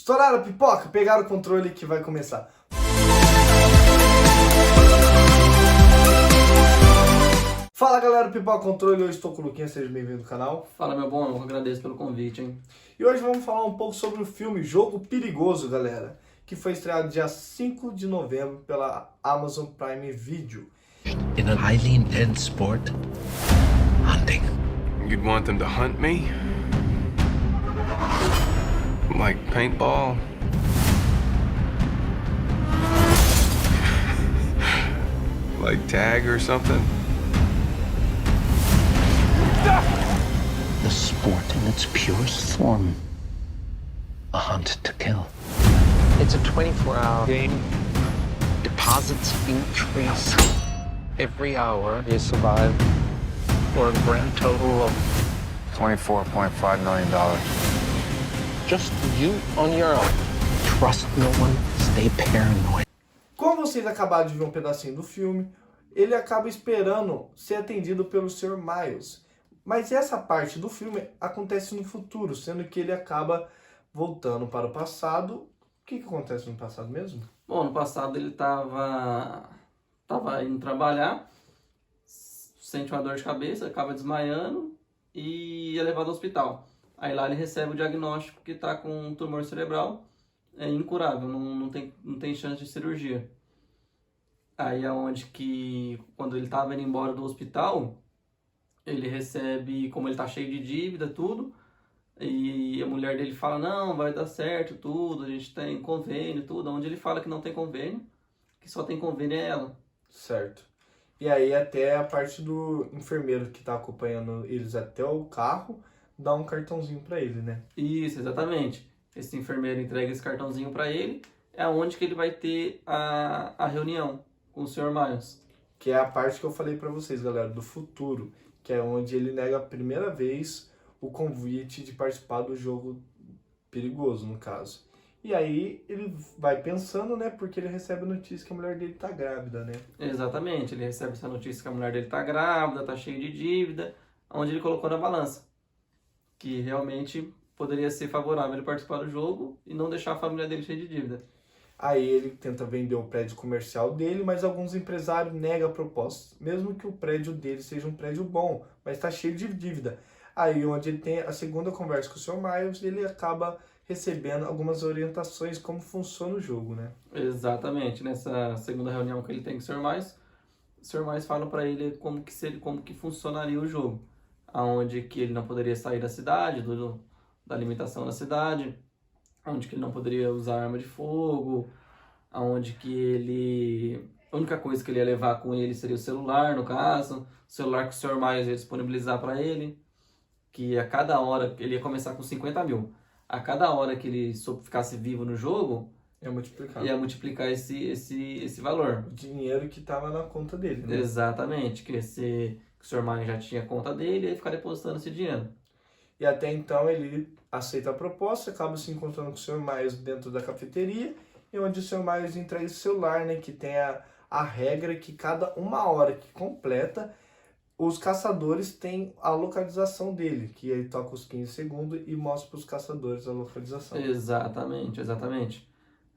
Estouraram a pipoca? Pegaram o controle que vai começar. Fala galera, Pipoca Controle, hoje estou com o Luquinha, seja bem-vindo ao canal. Fala meu bom, eu agradeço pelo convite, hein? E hoje vamos falar um pouco sobre o filme Jogo Perigoso, galera, que foi estreado dia 5 de novembro pela Amazon Prime Video. In a highly intense sport, hunting. You'd want them to hunt me? Like paintball? Like tag or something? The sport in its purest form. A hunt to kill. It's a 24-hour game. Deposits increase every hour. You survive for a grand total of $24.5 million. just you on your own. Trust no one. Stay paranoid. Como vocês acabaram de ver um pedacinho do filme, ele acaba esperando ser atendido pelo Sr. Miles. Mas essa parte do filme acontece no futuro, sendo que ele acaba voltando para o passado. O que acontece no passado mesmo? Bom, no passado ele tava indo trabalhar, sente uma dor de cabeça, acaba desmaiando e é levado ao hospital. Aí lá ele recebe o diagnóstico que tá com um tumor cerebral incurável, não tem chance de cirurgia. Aí é onde que, quando ele tava indo embora do hospital, ele recebe, como ele tá cheio de dívida, tudo, e a mulher dele fala, não, vai dar certo, tudo, a gente tem convênio, tudo, onde ele fala que não tem convênio, que só tem convênio é ela. Certo. E aí até a parte do enfermeiro que tá acompanhando eles até o carro, dá um cartãozinho pra ele, né? Isso, exatamente. Esse enfermeiro entrega esse cartãozinho para ele, é onde que ele vai ter a reunião com o Sr. Miles. Que é a parte que eu falei pra vocês, galera, do futuro, que é onde ele nega a primeira vez o convite de participar do jogo perigoso, no caso. E aí ele vai pensando, né, porque ele recebe a notícia que a mulher dele tá grávida, né? Exatamente, ele recebe essa notícia que a mulher dele tá grávida, tá cheio de dívida, onde ele colocou na balança, que realmente poderia ser favorável ele participar do jogo e não deixar a família dele cheia de dívida. Aí ele tenta vender o prédio comercial dele, mas alguns empresários negam a proposta, mesmo que o prédio dele seja um prédio bom, mas está cheio de dívida. Aí onde ele tem a segunda conversa com o Sr. Miles, ele acaba recebendo algumas orientações como funciona o jogo, né? Exatamente, nessa segunda reunião que ele tem com o Sr. Miles fala para ele como que funcionaria o jogo, aonde que ele não poderia sair da cidade, da limitação da cidade, onde que ele não poderia usar arma de fogo, aonde que a única coisa que ele ia levar com ele seria o celular, no caso, o celular que o Sr. Miles ia disponibilizar para ele, que a cada hora, ele ia começar com 50 mil, a cada hora que ele ficasse vivo no jogo, ia multiplicar esse valor. O dinheiro que estava na conta dele, né? Exatamente, que o Sr. Miles já tinha conta dele, e ia ficar depositando esse dinheiro. E até então ele aceita a proposta, acaba se encontrando com o Sr. Miles dentro da cafeteria, e onde o Sr. Miles entrega o celular, né, que tem a regra que cada uma hora que completa, os caçadores têm a localização dele, que ele toca os 15 segundos e mostra para os caçadores a localização. Exatamente, exatamente.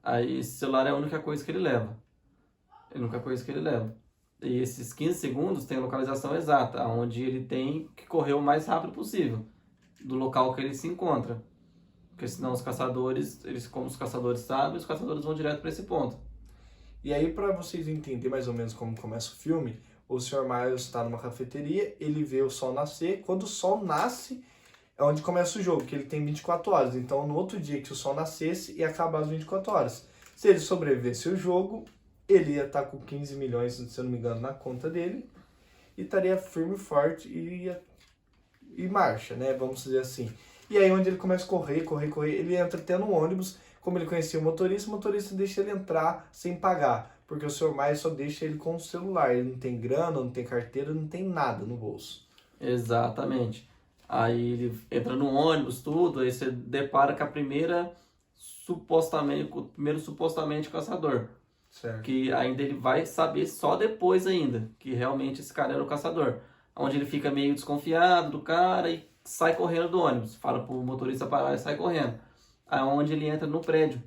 Aí esse celular é a única coisa que ele leva. É a única coisa que ele leva. E esses 15 segundos tem a localização exata, onde ele tem que correr o mais rápido possível do local que ele se encontra. Porque senão os caçadores, como os caçadores sabem, os caçadores vão direto para esse ponto. E aí, para vocês entenderem mais ou menos como começa o filme, o Sr. Miles está numa cafeteria, ele vê o sol nascer. Quando o sol nasce, é onde começa o jogo, que ele tem 24 horas. Então, no outro dia que o sol nascesse, ia acabar as 24 horas. Se ele sobrevivesse ao jogo, ele ia estar com 15 milhões, se eu não me engano, na conta dele, e estaria firme e forte e marcha, né? Vamos dizer assim. E aí, onde ele começa a correr, ele entra até no ônibus. Como ele conhecia o motorista deixa ele entrar sem pagar, porque o Sr. Miles só deixa ele com o celular. Ele não tem grana, não tem carteira, não tem nada no bolso. Exatamente. Aí ele entra no ônibus, tudo, aí você depara com o primeiro supostamente caçador. Certo. Que ainda ele vai saber só depois ainda, que realmente esse cara era o caçador. Onde ele fica meio desconfiado do cara e sai correndo do ônibus. Fala pro motorista parar e sai correndo. aonde ele entra no prédio.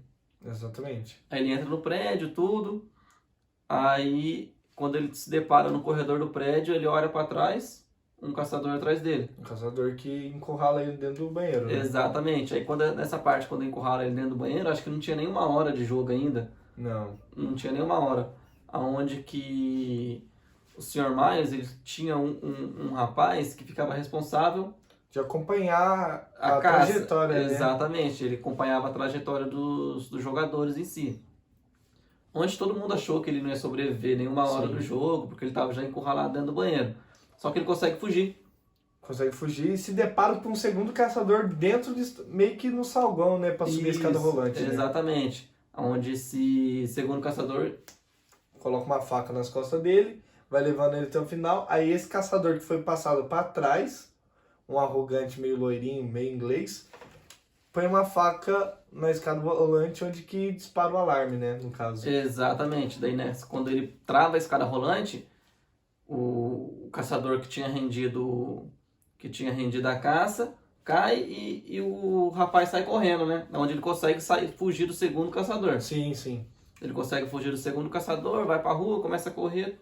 Exatamente. Aí ele entra no prédio, tudo. Aí, quando ele se depara no corredor do prédio, ele olha pra trás, um caçador atrás dele. Um caçador que encurrala ele dentro do banheiro, né? Exatamente. Aí, nessa parte, quando encurrala ele dentro do banheiro, acho que não tinha nenhuma hora de jogo ainda. Não. Não tinha nenhuma hora. Aonde que o Sr. Myers, ele tinha um rapaz que ficava responsável De acompanhar a a caça. trajetória, né? Exatamente, ele acompanhava a trajetória dos jogadores em si. Onde todo mundo achou que ele não ia sobreviver nenhuma hora Sim. do jogo, porque ele estava já encurralado dentro do banheiro. Só que ele consegue fugir. Consegue fugir e se depara com um segundo caçador dentro meio que no salgão, né? Pra subir a escada Isso, rolante, né? exatamente. Onde esse segundo caçador... Coloca uma faca nas costas dele, vai levando ele até o final. Aí esse caçador que foi passado pra trás, um arrogante meio loirinho, meio inglês, põe uma faca na escada rolante onde que dispara o alarme, né? No caso. Exatamente. Daí, né, quando ele trava a escada rolante, o caçador que tinha rendido a caça cai e o rapaz sai correndo, né? Onde ele consegue fugir do segundo caçador. Sim, sim. Ele consegue fugir do segundo caçador, vai pra rua, começa a correr.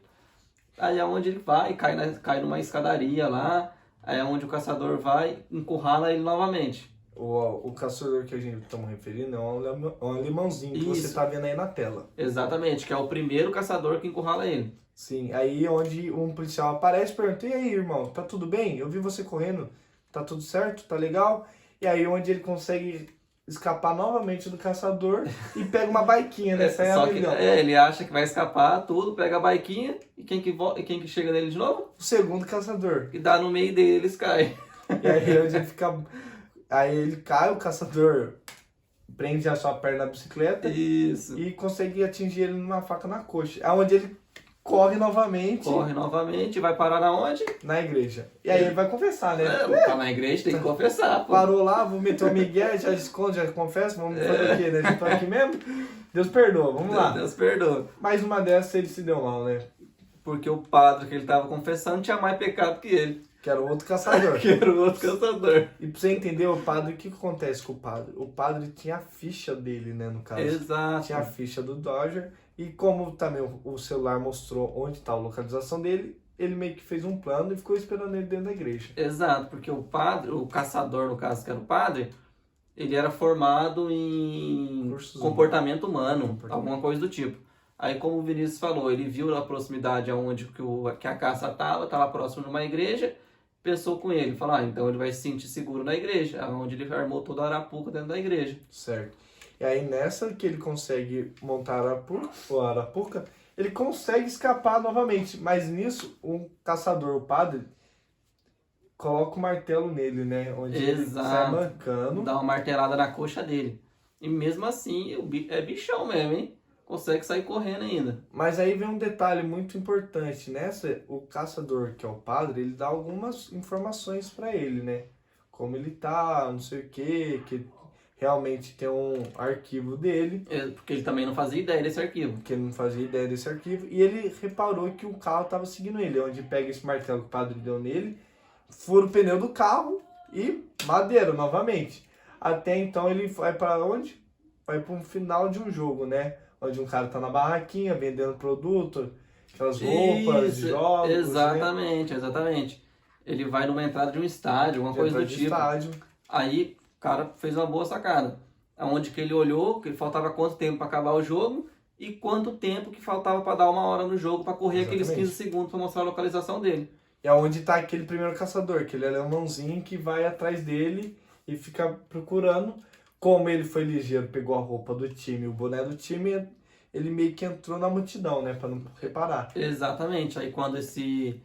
Aí é onde ele vai, cai numa escadaria lá. Aí é onde o caçador vai, encurrala ele novamente. O caçador que a gente estamos referindo é um alemãozinho que você Isso. tá vendo aí na tela. Exatamente, que é o primeiro caçador que encurrala ele. Sim, aí onde um policial aparece e pergunta: e aí, irmão, tá tudo bem? Eu vi você correndo, tá tudo certo? Tá legal? E aí onde ele consegue escapar novamente do caçador e pega uma baiquinha, né? Sai Só que amigão. ele acha que vai escapar, tudo, pega a baiquinha e quem que chega nele de novo? O segundo caçador. E dá no meio deles, cai. E aí onde ele fica. Aí ele cai, o caçador prende a sua perna na bicicleta Isso. e consegue atingir ele numa faca na coxa. Aonde ele corre novamente Corre novamente, vai parar na onde? na igreja. E aí ele vai confessar, né? Tá na igreja, tem que confessar, pô. Parou lá, vou meter o Miguel, já esconde, já confessa, vamos fazer o quê, né? A gente tá aqui mesmo? Deus perdoa, vamos lá. Deus perdoa. Mais uma dessas ele se deu mal, né? Porque o padre que ele tava confessando tinha mais pecado que ele. Que era o outro caçador. Que era o outro caçador. E pra você entender o padre, o que acontece com o padre? O padre tinha a ficha dele, né, no caso. Exato. Tinha a ficha do Dodger. E como também o celular mostrou onde tá a localização dele, ele meio que fez um plano e ficou esperando ele dentro da igreja. Exato, porque o padre, o caçador, no caso, que era o padre, ele era formado em Cursos comportamento humano, alguma coisa do tipo. Aí, como o Vinícius falou, ele viu a proximidade aonde que a caça estava próximo de uma igreja, pensou com ele, falou, então ele vai se sentir seguro na igreja, onde ele armou toda a arapuca dentro da igreja. Certo. E aí nessa que ele consegue montar a arapuca, ele consegue escapar novamente. Mas nisso, o caçador, o padre, coloca o martelo nele, né? Onde ele Exato. sai mancando. Dá uma martelada na coxa dele. E mesmo assim, é bichão mesmo, hein? Consegue sair correndo ainda. Mas aí vem um detalhe muito importante. Nessa, o caçador, que é o padre, ele dá algumas informações pra ele, né? Como ele tá, não sei o quê, que realmente tem um arquivo dele, Porque ele também não fazia ideia desse arquivo. que ele não fazia ideia desse arquivo, e ele reparou que o carro estava seguindo ele, onde pega esse martelo que o padre deu nele, fura o pneu do carro e madeira novamente. Até então ele vai para onde? Vai para um final de um jogo, né? Onde um cara tá na barraquinha vendendo produto, aquelas roupas, Isso, jogos, exatamente, exatamente. Ele vai numa entrada de um estádio, alguma coisa do de tipo. estádio. Aí o cara fez uma boa sacada. Onde que ele olhou, que faltava quanto tempo para acabar o jogo e quanto tempo que faltava para dar uma hora no jogo para correr aqueles Exatamente. 15 segundos para mostrar a localização dele. E aonde tá aquele primeiro caçador, que ele é alemãozinho que vai atrás dele e fica procurando. Como ele foi ligeiro, pegou a roupa do time, o boné do time, ele meio que entrou na multidão, né? Pra não reparar. Exatamente. Aí quando esse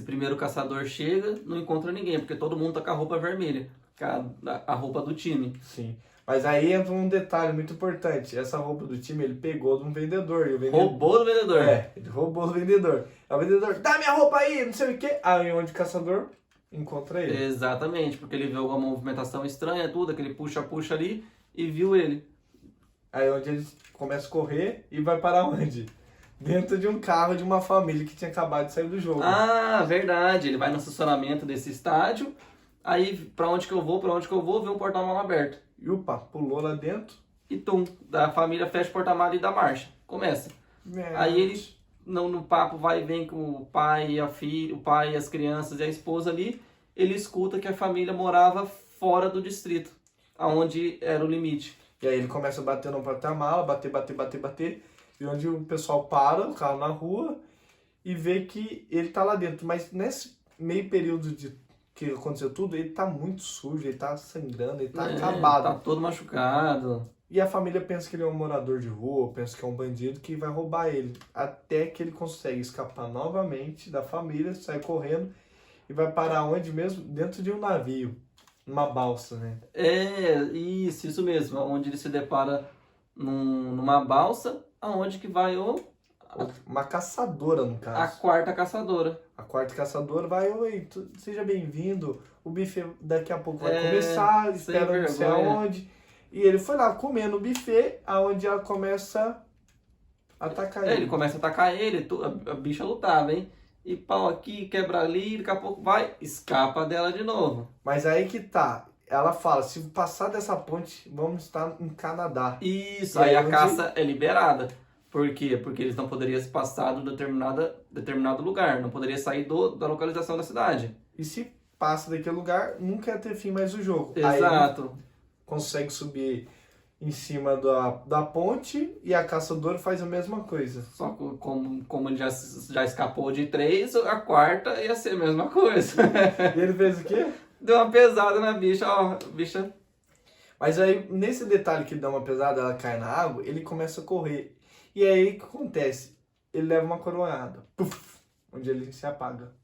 primeiro caçador chega, não encontra ninguém, porque todo mundo tá com a roupa vermelha, com a roupa do time. Sim. Mas aí entra um detalhe muito importante. Essa roupa do time ele pegou de um vendedor. E o vendedor... Roubou do vendedor. É, ele roubou do vendedor. Aí o vendedor, dá minha roupa aí, não sei o quê. Aí onde o caçador encontra ele. Exatamente, porque ele viu alguma movimentação estranha, tudo, aquele puxa-puxa ali, e viu ele. Aí onde ele começa a correr e vai para onde? Dentro de um carro de uma família que tinha acabado de sair do jogo. Ah, verdade, ele vai no estacionamento desse estádio, aí pra onde que eu vou, vê um porta-mala aberto. E opa, pulou lá dentro. E tum, da família fecha o porta-malas e dá marcha. Começa. Aí ele, no papo, vai e vem com o pai e a filha, o pai e as crianças e a esposa ali. Ele escuta que a família morava fora do distrito, aonde era o limite. E aí ele começa a bater no porta-mala, bater. E onde o pessoal para o carro na rua e vê que ele tá lá dentro. Mas nesse meio período de que aconteceu tudo, ele tá muito sujo, ele tá sangrando, ele tá acabado. Tá todo machucado. E a família pensa que ele é um morador de rua, pensa que é um bandido que vai roubar ele. Até que ele consegue escapar novamente da família, sai correndo e vai parar onde mesmo? Dentro de um navio. Uma balsa, né? Isso mesmo. Onde ele se depara numa balsa, aonde que vai uma caçadora, no a caso. quarta caçadora. A quarta caçadora vai, oi, seja bem-vindo, o buffet daqui a pouco vai começar, espera não sei aonde. E ele foi lá comendo o buffet, aonde ela começa a atacar ele. Ele começa a atacar ele, a bicha lutava, hein? E pau aqui, quebra ali, daqui a pouco vai, escapa dela de novo. Mas aí que tá, ela fala, se passar dessa ponte, vamos estar em Canadá. Isso, E aí a onde- caça é liberada. Por quê? Porque eles não poderiam se passar de determinado lugar, não poderia sair da localização da cidade. E se passa daquele lugar, nunca ia ter fim mais o jogo. Aí ele Exato. consegue subir em cima da ponte e a caçadora faz a mesma coisa. Só que como ele já escapou de 3, a quarta ia ser a mesma coisa. E ele fez o quê? Deu uma pesada na bicha, ó. Bicha. Mas aí, nesse detalhe que ele dá uma pesada, ela cai na água, ele começa a correr. E aí, o que acontece? Ele leva uma coronhada. Puf! Onde ele se apaga.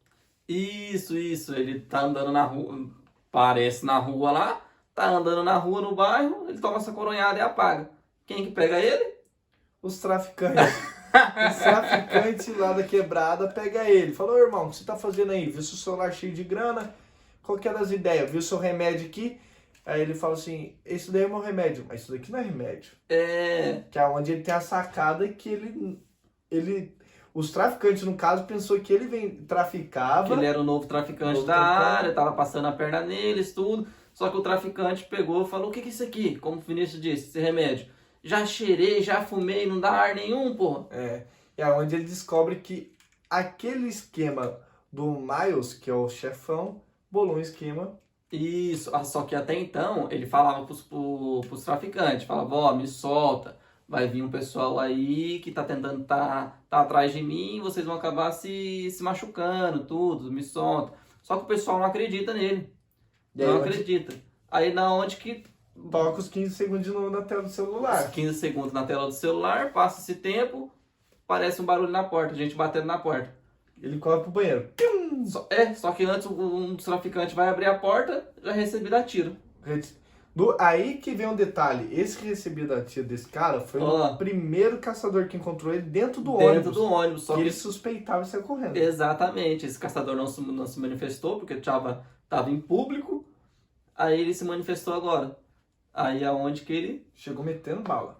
Isso. Ele tá andando na rua, parece na rua lá, tá andando na rua, no bairro, ele toma essa coronhada e apaga. Quem que pega ele? Os traficantes. Os traficantes lá da quebrada pega ele. Falou, irmão, o que você tá fazendo aí? Viu seu celular cheio de grana? Qual que é das ideias? Viu seu remédio aqui? Aí ele fala assim, esse daí é meu remédio. Mas isso daqui não é remédio. Que é onde ele tem a sacada que ele os traficantes, no caso, pensou que ele traficava. Que ele era o novo traficante da área, tava passando a perna neles, tudo. Só que o traficante pegou e falou, o que é isso aqui? Como o Vinícius disse, esse remédio. Já cheirei, já fumei, não dá ar nenhum, porra. É onde ele descobre que aquele esquema do Miles, que é o chefão, bolou um esquema. Isso, só que até então ele falava pros traficantes, falava, ó, me solta, vai vir um pessoal aí que tá tentando tá atrás de mim, vocês vão acabar se machucando, tudo, me solta. Só que o pessoal não acredita nele, não acredita. Aí na onde que... Toca os 15 segundos de novo na tela do celular. Os 15 segundos na tela do celular, passa esse tempo, parece um barulho na porta, gente batendo na porta. Ele corre pro banheiro. Só que antes um dos traficantes vai abrir a porta, já recebi da tiro. Aí que vem um detalhe. Esse que recebia da tiro desse cara foi o primeiro caçador que encontrou ele dentro do ônibus. Dentro do ônibus. Só que que ele suspeitava de sair correndo. Exatamente. Esse caçador não se manifestou, porque tava em público. Aí ele se manifestou agora. Aí aonde que ele... Chegou metendo bala.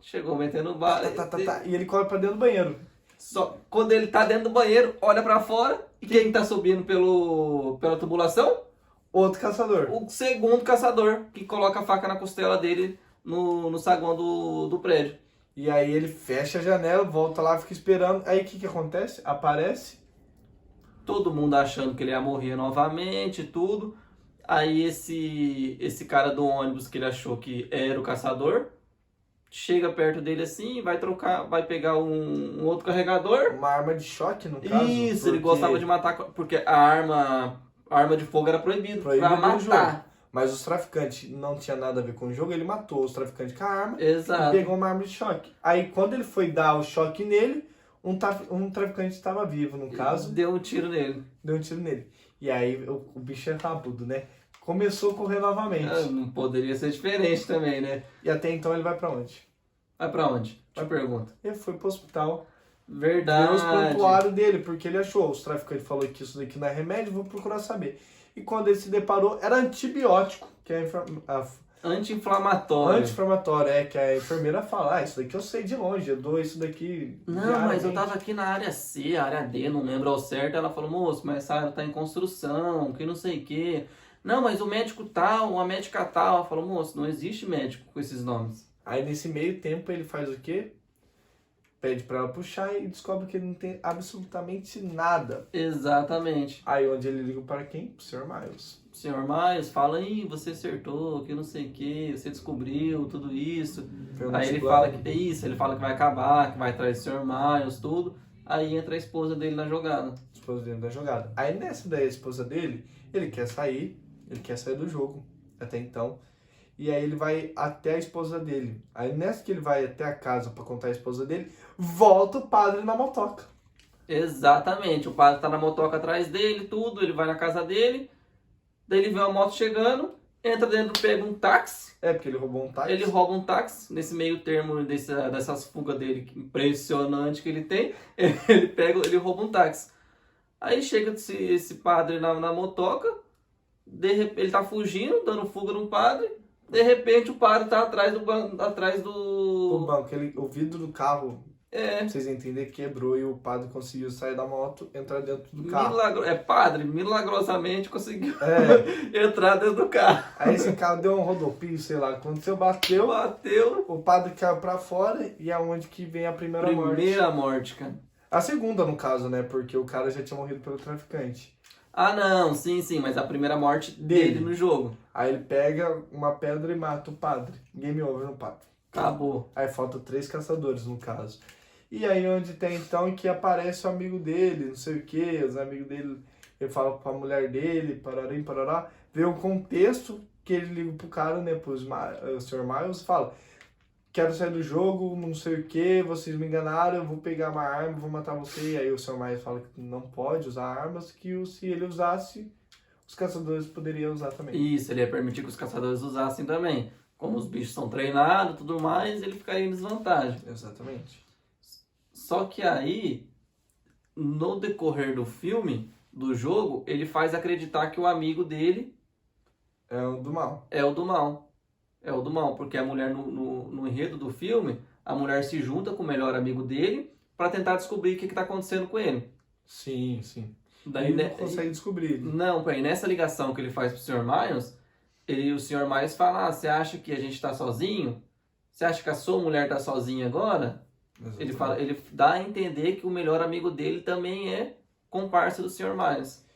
E ele corre pra dentro do banheiro. Só quando ele tá dentro do banheiro, olha pra fora. E quem tá subindo pela tubulação? Outro caçador. O segundo caçador, que coloca a faca na costela dele no saguão do prédio. E aí ele fecha a janela, volta lá, fica esperando. Aí o que acontece? Aparece. Todo mundo achando que ele ia morrer novamente, tudo. Aí esse cara do ônibus que ele achou que era o caçador, chega perto dele assim, vai pegar um outro carregador. Uma arma de choque, no caso. Isso, ele gostava de matar, porque a arma de fogo era proibido pra matar. Mas os traficantes não tinha nada a ver com o jogo, ele matou os traficantes com a arma. Exato. E pegou uma arma de choque. Aí quando ele foi dar o choque nele, um traficante estava vivo, no caso. Deu um tiro nele. E aí o bicho é rabudo, né? Começou a correr novamente. Não poderia ser diferente também, né? E até então ele vai pra onde? Vai pra onde? Te pergunto. Ele foi pro hospital. Verdade. Deu os prontuários dele, porque ele achou. Os traficantes falaram que isso daqui não é remédio, vou procurar saber. E quando ele se deparou, era antibiótico, que é anti-inflamatório. Anti-inflamatório, que a enfermeira fala, isso daqui eu sei de longe, eu dou isso daqui... Não, mas eu tava aqui na área C, área D, não lembro ao certo. Ela falou, moço, mas essa área tá em construção, que não sei o quê. Não, mas o médico tal, a médica tal. Ela falou, moço, não existe médico com esses nomes. Aí nesse meio tempo ele faz o quê? Pede pra ela puxar e descobre que ele não tem absolutamente nada. Exatamente. Aí onde ele liga para quem? Pro Sr. Miles. Senhor Miles fala, aí você acertou, que não sei o que, você descobriu tudo isso. Foi o Aí nosso ele plano. fala que é isso, ele fala que vai acabar, que vai atrás do Sr. Miles, tudo. Aí entra a esposa dele na jogada. Esposa dele da jogada. Aí nessa daí a esposa dele, ele quer sair do jogo até então. E aí ele vai até a esposa dele. Aí nessa que ele vai até a casa pra contar a esposa dele, volta o padre na motoca. Exatamente, o padre tá na motoca atrás dele, tudo, ele vai na casa dele, daí ele vê uma moto chegando, entra dentro, pega um táxi, É, porque ele roubou um táxi. ele rouba um táxi, nesse meio termo dessas fugas dele, que impressionante que ele tem, ele rouba um táxi. Aí chega esse padre na motoca, ele tá fugindo, dando fuga num padre, de repente o padre tá atrás do O banco, o vidro do carro, É, pra vocês entenderem, quebrou e o padre conseguiu sair da moto, entrar dentro do carro. padre, milagrosamente conseguiu É, entrar dentro do carro. aí esse carro deu um rodopio, sei lá, aconteceu, bateu, Bateu. o padre caiu pra fora e é onde que vem a primeira morte. Primeira morte, cara. A segunda, no caso, né, porque o cara já tinha morrido pelo traficante. Ah, não, sim, mas a primeira morte dele no jogo. Aí ele pega uma pedra e mata o padre. Game over no padre. Acabou. Aí faltam 3 caçadores, no caso. E aí onde tem então que aparece o amigo dele, não sei o que, os amigos dele, ele fala pra mulher dele, pararim, parará, vê o contexto que ele liga pro cara, né, pro Sr. Miles, fala, quero sair do jogo, não sei o que, vocês me enganaram, eu vou pegar uma arma, vou matar você. E aí o Sr. Miles fala que não pode usar armas, que se ele usasse, os caçadores poderiam usar também. Isso, ele ia permitir que os caçadores usassem também. Como os bichos são treinados e tudo mais, ele ficaria em desvantagem. Exatamente. Só que aí, no decorrer do filme, do jogo, ele faz acreditar que o amigo dele É o do mal. é o do mal. É o do mal, porque a mulher, no enredo do filme, a mulher se junta com o melhor amigo dele para tentar descobrir o que está acontecendo com ele. Sim, sim. Daí, Ele não consegue descobrir. Não, peraí, nessa ligação que ele faz pro Sr. Miles, o Sr. Miles fala, você acha que a gente tá sozinho? Você acha que a sua mulher tá sozinha agora? Exatamente. Ele dá a entender que o melhor amigo dele também é comparsa do Sr. Miles.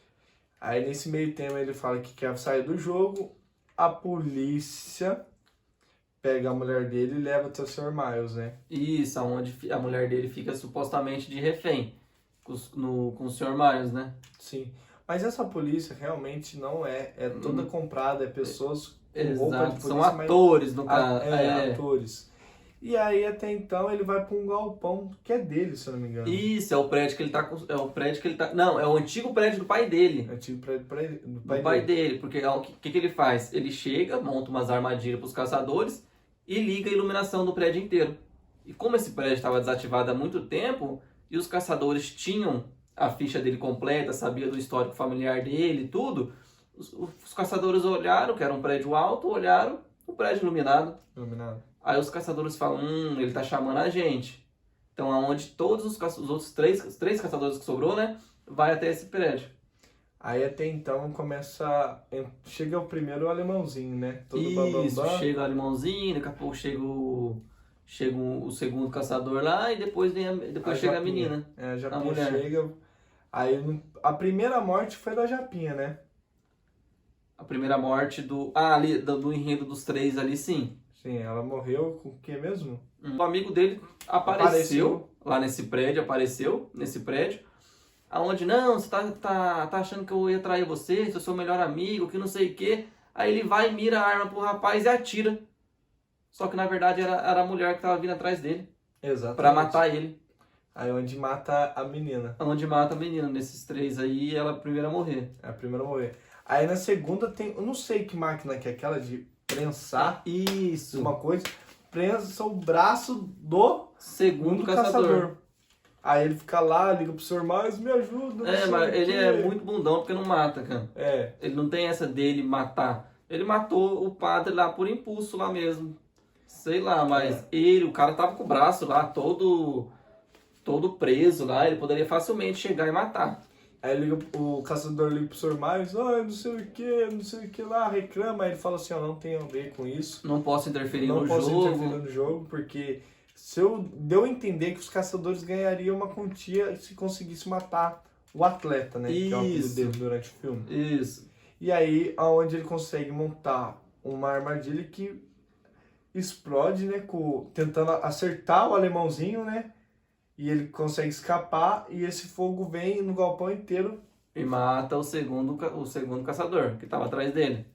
Aí nesse meio tempo ele fala que quer sair do jogo, a polícia pega a mulher dele e leva até o Sr. Miles, né? Isso, aonde a mulher dele fica supostamente de refém com o Sr. Miles, né? Sim. Mas essa polícia realmente não é toda comprada, é pessoas com roupa de Exato, polícia, são mas- atores no caso. atores. E aí até então ele vai pra um galpão que é dele, se eu não me engano. Isso, é o prédio que ele tá é o prédio que ele tá. Não, é o antigo prédio do pai dele. Antigo do Do pai dele, porque o que ele faz? Ele chega, monta umas armadilhas para os caçadores e liga a iluminação do prédio inteiro. E como esse prédio estava desativado há muito tempo e os caçadores tinham a ficha dele completa, sabia do histórico familiar dele e tudo, os caçadores olharam, que era um prédio alto, olharam o prédio iluminado. Iluminado. Aí os caçadores falam, ele tá chamando a gente. Então aonde todos os outros três caçadores que sobrou, né, vai até esse prédio. Aí até então começa. Chega o primeiro alemãozinho, né? Todo Isso, bambambam. chega o alemãozinho, daqui a pouco chega o segundo caçador lá e depois chega a Japinha. menina. É, a Japinha mulher. chega. Aí a primeira morte foi da Japinha, né? A primeira morte do enredo dos 3 ali, sim. Sim, ela morreu com o que mesmo? O amigo dele apareceu lá nesse prédio, aonde, não, você tá achando que eu ia trair você, sou seu melhor amigo, que não sei o quê. Aí ele vai, mira a arma pro rapaz e atira. Só que na verdade era a mulher que tava vindo atrás dele Exatamente. pra matar ele. Aí onde mata a menina. Onde mata a menina. Nesses 3 aí, ela é a primeira a morrer. É a primeira a morrer. Aí na segunda tem. Eu não sei que máquina que é aquela de prensar Isso. uma coisa. Prensa o braço do Segundo caçador. Aí ele fica lá, liga pro Sr. Miles, me ajuda. não sei Mas o ele quê. é muito bundão porque não mata, cara. É. Ele não tem essa dele matar. Ele matou o padre lá por impulso lá mesmo. Sei lá, mas o cara tava com o braço lá todo preso lá, ele poderia facilmente chegar e matar. Aí o caçador liga pro Sr. Miles, não sei o que lá, reclama. Aí ele fala assim, ó, não tem a ver com isso. Não posso interferir Não no posso jogo. interferir no jogo, porque deu a entender que os caçadores ganhariam uma quantia se conseguisse matar o atleta, né? Que é o apelido Isso. dele durante o filme. Isso. E aí, aonde ele consegue montar uma armadilha que explode, né? Tentando acertar o alemãozinho, né? E ele consegue escapar e esse fogo vem no galpão inteiro. E mata o segundo caçador, que tava atrás dele.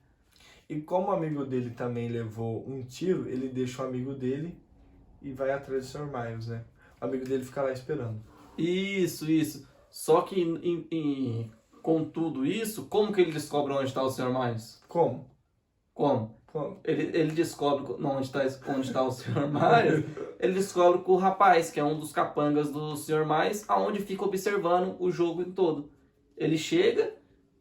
E como o amigo dele também levou um tiro, ele deixa o amigo dele e vai atrás do Sr. Miles, né? O amigo dele fica lá esperando. Isso. Só que com tudo isso, como que ele descobre onde está o Sr. Miles? Como? Como? Ele descobre onde está o Sr. Miles. Ele descobre com o rapaz, que é um dos capangas do Sr. Miles, aonde fica observando o jogo em todo. Ele chega,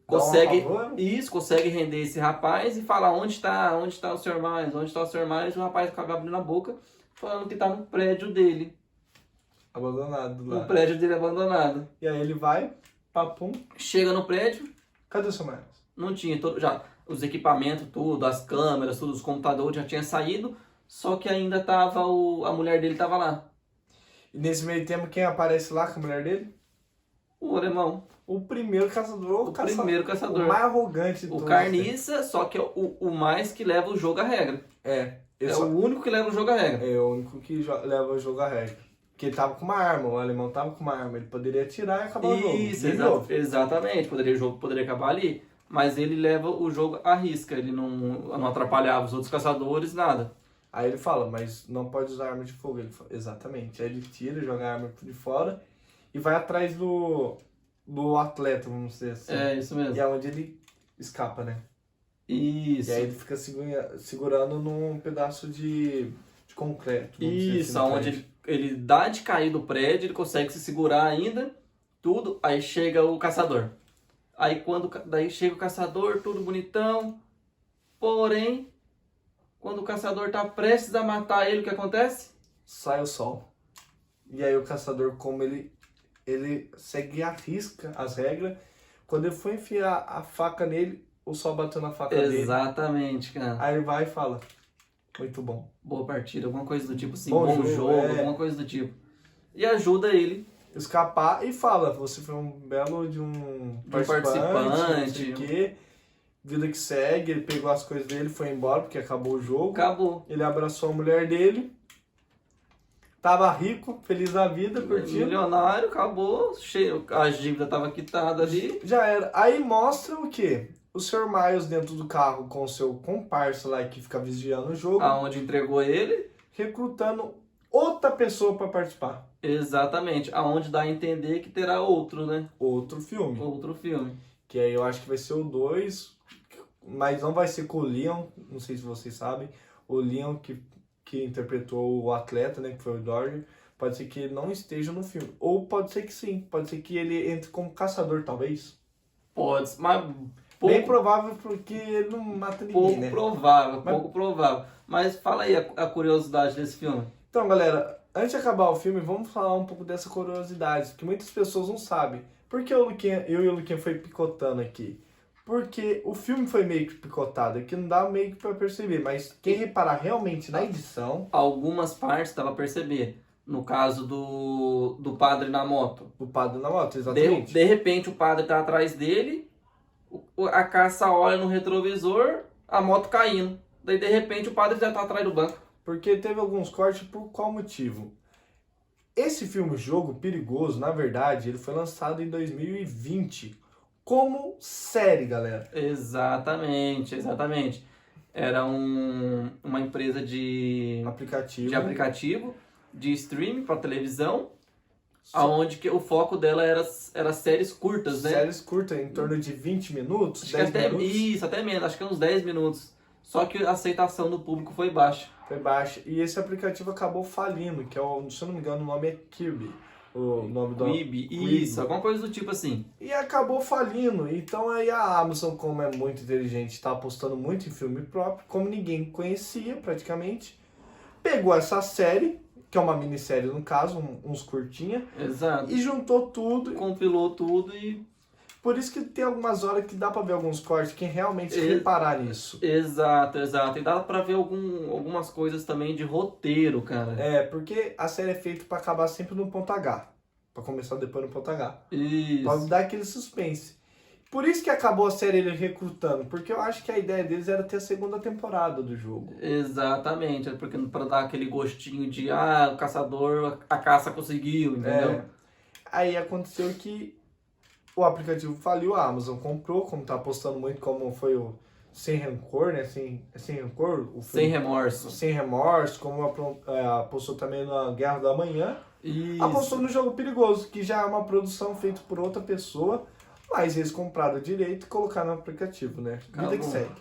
consegue render esse rapaz e fala onde está o Sr. Miles, onde está o Sr. Miles, e o rapaz acaba abrindo a boca, falando que está no prédio dele. Abandonado lá. No prédio dele abandonado. E aí ele vai, papum. Chega no prédio, Cadê o Sr. Miles? não tinha já os equipamentos, tudo, as câmeras, tudo, os computadores já tinha saído, só que ainda tava a mulher dele tava lá. E nesse meio tempo, quem aparece lá com a mulher dele? O alemão. O primeiro caçador. Primeiro caçador. O mais arrogante de O todos. carniça, só que é o mais que leva o jogo à regra. É. É o único que leva o jogo à regra. É o único que leva o jogo à regra. Porque ele tava com uma arma, o alemão tava com uma arma. Ele poderia atirar e acabar o jogo. Isso, De novo. exatamente. O jogo poderia acabar ali. Mas ele leva o jogo à risca. Ele não atrapalhava os outros caçadores, nada. Aí ele fala, mas não pode usar arma de fogo. Ele fala, exatamente. Aí ele tira, joga a arma de fora e vai atrás do atleta, vamos dizer assim. É, isso mesmo. E é onde ele escapa, né? Isso. E aí ele fica segurando num pedaço de concreto. vamos dizer Isso, assim, no onde prédio. ele dá de cair do prédio, ele consegue se segurar ainda, tudo, aí chega o caçador. Aí daí chega o caçador, tudo bonitão, porém, quando o caçador tá prestes a matar ele, o que acontece? Sai o sol. E aí o caçador, como ele segue à risca as regras, quando ele foi enfiar a faca nele, o sol bateu na faca dele. Exatamente, cara. Aí ele vai e fala, muito bom. Boa partida, alguma coisa do tipo assim, Bom bom jogo, jogo, alguma coisa do tipo. E ajuda ele. Escapar e fala, você foi um belo de um participante, não sei o quê. Vida que segue, ele pegou as coisas dele, foi embora porque acabou o jogo. Acabou. Ele abraçou a mulher dele. Tava rico, feliz da vida, curtindo. Milionário, acabou, cheio, a dívida tava quitada ali. Já era. Aí mostra o quê? O Sr. Miles dentro do carro com o seu comparsa lá que fica vigiando o jogo, Aonde entregou ele. recrutando outra pessoa para participar. Exatamente, aonde dá a entender que terá outro, né? Outro filme. Outro filme. Que aí eu acho que vai ser o 2, mas não vai ser com o Leon, não sei se vocês sabem. O Leon que interpretou o atleta, né, que foi o Dodger, pode ser que ele não esteja no filme. Ou pode ser que sim, pode ser que ele entre como caçador, talvez. Pode, mas Bem provável porque ele não mata ninguém, pouco né? provável, Mas- pouco provável. Mas fala aí a curiosidade desse filme. Então, galera, antes de acabar o filme, vamos falar um pouco dessa curiosidade, que muitas pessoas não sabem. Por que eu e o Luquinha foi picotando aqui? Porque o filme foi meio que picotado, aqui não dá meio que pra perceber, mas quem reparar realmente na edição, Algumas partes dava pra perceber. No caso do padre na moto. o padre na moto, De exatamente. repente o padre tá atrás dele, a caça olha no retrovisor, a moto caindo. Daí de repente o padre já tá atrás do banco. Porque teve alguns cortes por qual motivo? Esse filme Jogo Perigoso, na verdade, ele foi lançado em 2020 como série, galera. Exatamente. Era uma empresa de aplicativo, de streaming para televisão, aonde que o foco dela era séries curtas, né? Séries curtas, em torno de 20 minutos, Acho que 10 até, minutos. isso, até menos, acho que uns 10 minutos. Só que a aceitação do público foi baixa. Foi baixa. E esse aplicativo acabou falindo, que é, se eu não me engano, o nome é Quibi. O nome do... Quibi, Quibi. isso, alguma coisa do tipo assim. E acabou falindo. Então aí a Amazon, como é muito inteligente, está apostando muito em filme próprio, como ninguém conhecia praticamente, pegou essa série, que é uma minissérie no caso, uns curtinha, Exato. e juntou tudo. Compilou tudo e Por isso que tem algumas horas que dá pra ver alguns cortes, quem realmente reparar nisso. Exato. E dá pra ver algumas coisas também de roteiro, cara. Porque a série é feita pra acabar sempre no ponto H. Pra começar depois no ponto H. Isso. Pra dar aquele suspense. Por isso que acabou a série ele recrutando, porque eu acho que a ideia deles era ter a segunda temporada do jogo. Exatamente, porque para dar aquele gostinho de o caçador, a caça conseguiu, entendeu? Aí aconteceu que o aplicativo faliu, a Amazon comprou, como tá apostando muito, como foi o Sem Rancor, né? Sem Rancor? O filme, Sem remorso. Sem Remorso, como apostou também na Guerra do Amanhã. Isso. Apostou no Jogo Perigoso, que já é uma produção feita por outra pessoa, mas eles compraram direito e colocaram no aplicativo, né? Vida que segue.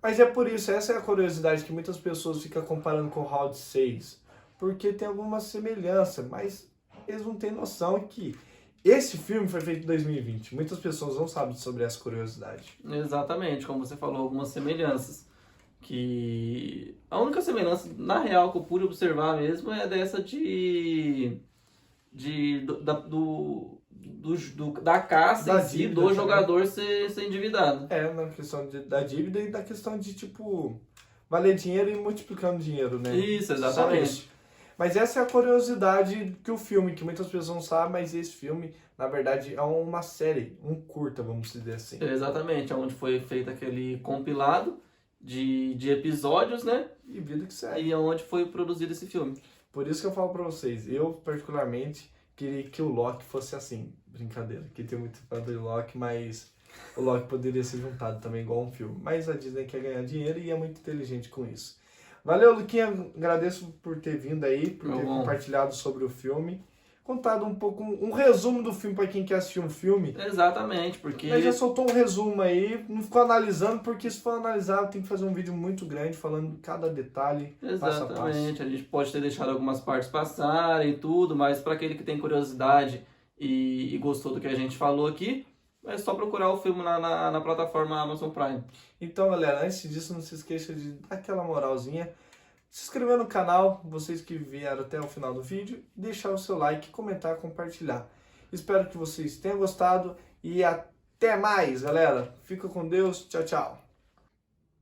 Mas é por isso, essa é a curiosidade que muitas pessoas ficam comparando com o Round 6. Porque tem alguma semelhança, mas eles não têm noção que esse filme foi feito em 2020. Muitas pessoas não sabem sobre essa curiosidade. Exatamente, como você falou, algumas semelhanças. Que a única semelhança, na real, que eu pude observar mesmo é dessa da caça Da em si, dívida do também. jogador ser endividado. Na questão da dívida e da questão de, valer dinheiro e multiplicando dinheiro, né? Isso, Só exatamente. isso. Mas essa é a curiosidade que o filme, que muitas pessoas não sabem, mas esse filme, na verdade, é uma série, um curta, vamos dizer assim. Exatamente, onde foi feito aquele compilado de episódios, né? E vida que segue. E onde foi produzido esse filme. Por isso que eu falo pra vocês, eu particularmente queria que o Loki fosse assim. Brincadeira, que tem muito fã do Loki, mas o Loki poderia ser juntado também igual um filme. Mas a Disney quer ganhar dinheiro e é muito inteligente com isso. Valeu, Luquinha, agradeço por ter vindo aí, por ter compartilhado sobre o filme. Contado um pouco, um resumo do filme para quem quer assistir um filme. Exatamente, porque... Mas já soltou um resumo aí, não ficou analisando, porque se for analisar tem que fazer um vídeo muito grande falando cada detalhe, passo a passo. Exatamente, a gente pode ter deixado algumas partes passarem e tudo, mas para aquele que tem curiosidade e gostou do que a gente falou aqui, é só procurar o filme na plataforma Amazon Prime. Então, galera, antes disso, não se esqueça de dar aquela moralzinha, se inscrever no canal, vocês que vieram até o final do vídeo, deixar o seu like, comentar, compartilhar. Espero que vocês tenham gostado e até mais, galera. Fica com Deus. Tchau, tchau.